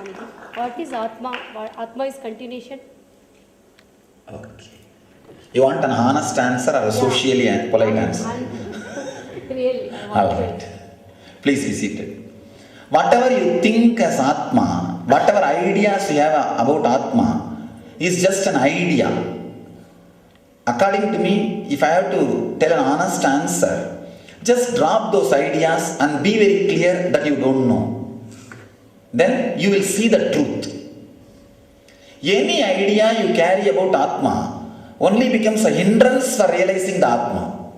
Swamiji. What is Atma? Atma is continuation. Okay. You want an honest answer or a socially polite answer? Really. All right. Please be seated. Whatever you think as Atma, whatever ideas you have about Atma, is just an idea. According to me, if I have to tell an honest answer, just drop those ideas and be very clear that you don't know. Then you will see the truth. Any idea you carry about Atma only becomes a hindrance for realizing the Atma.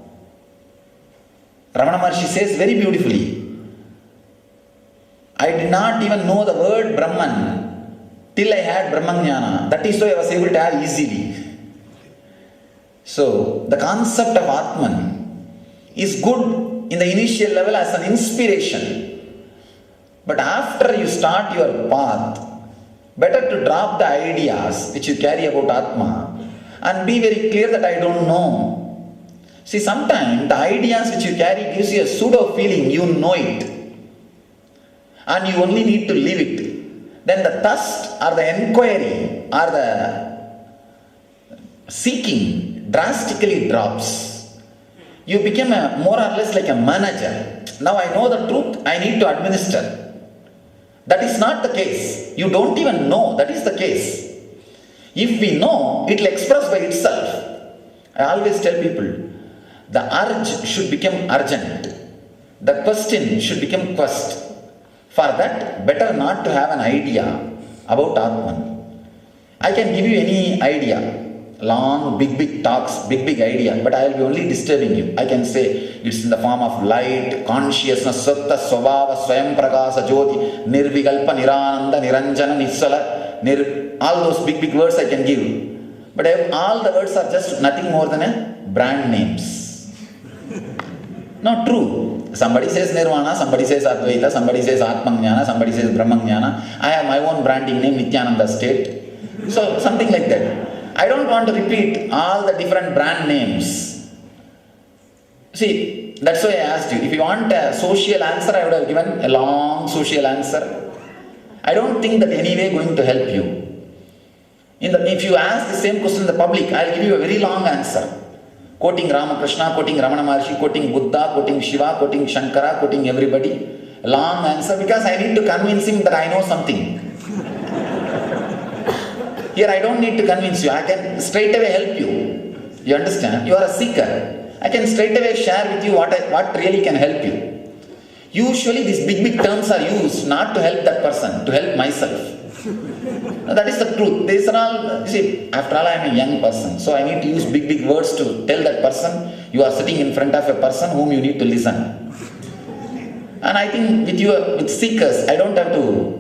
Ramana Maharshi says very beautifully, I did not even know the word Brahman till I had Brahmajnana. That is why I was able to have easily. So, the concept of Atman is good in the initial level as an inspiration. But after you start your path, better to drop the ideas which you carry about Atma and be very clear that I don't know. See, sometimes the ideas which you carry gives you a pseudo feeling, you know it. And you only need to leave it. Then the thirst or the enquiry or the seeking drastically drops. You become more or less like a manager. Now I know the truth, I need to administer. That is not the case. You don't even know that is the case. If we know, it will express by itself. I always tell people, the urge should become urgent. The question should become quest. For that, better not to have an idea about Atman. I can give you any idea. Long, big talks, big idea, but I will be only disturbing you. I can say it's in the form of light, consciousness, satta, svabhava, swayam prakasa, jyoti, nirvikalpa, nirananda, niranjana, nissala, all those big words I can give. But all the words are just nothing more than a brand names. Not true. Somebody says Nirvana, somebody says Advaita, somebody says Atmajnana, somebody says Brahmajnana. I have my own branding name, Nityananda State. So, something like that. I don't want to repeat all the different brand names. See, that's why I asked you. If you want a social answer, I would have given a long social answer. I don't think that anyway going to help you. If you ask the same question in the public, I'll give you a very long answer. Quoting Ramakrishna, quoting Ramana Maharshi, quoting Buddha, quoting Shiva, quoting Shankara, quoting everybody. Long answer because I need to convince him that I know something. Here I don't need to convince you. I can straight away help you. You understand? You are a seeker. I can straight away share with you what really can help you. Usually these big terms are used not to help that person, to help myself. Now, that is the truth. These are all, you see, after all I am a young person. So I need to use big words to tell that person, you are sitting in front of a person whom you need to listen. And I think with seekers, I don't have to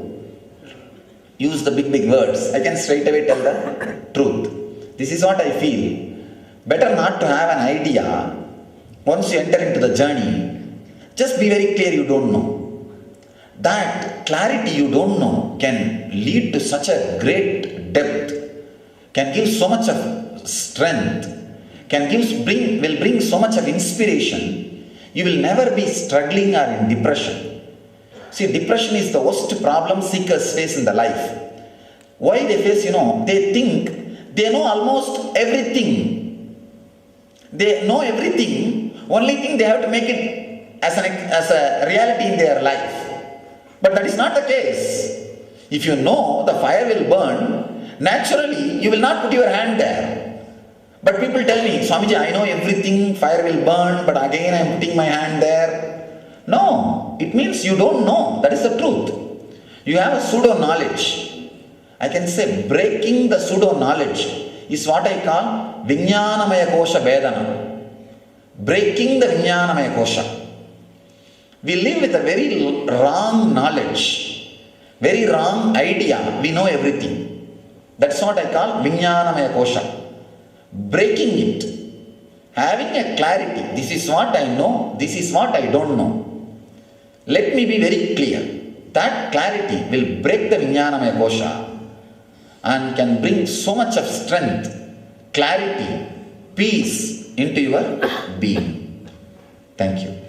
use the big words. I can straight away tell the truth. This is what I feel. Better not to have an idea. Once you enter into the journey, just be very clear you don't know. That clarity you don't know can lead to such a great depth, can give so much of strength, will bring so much of inspiration. You will never be struggling or in depression. See, depression is the worst problem seekers face in the life. Why they face, they think they know almost everything. They know everything, only thing they have to make it as a reality in their life. But that is not the case. If you know the fire will burn, naturally you will not put your hand there. But people tell me, Swamiji, I know everything, fire will burn, but again I am putting my hand there. No, it means you don't know. That is the truth. You have a pseudo knowledge. I can say breaking the pseudo knowledge is what I call Vijnanamaya Kosha Vedana. Breaking the Vijnanamaya Kosha. We live with a very wrong knowledge, very wrong idea. We know everything. That's what I call Vijnanamaya Kosha. Breaking it, having a clarity. This is what I know, this is what I don't know. Let me be very clear. That clarity will break the Vijnanamaya Kosha and can bring so much of strength, clarity, peace into your being. Thank you.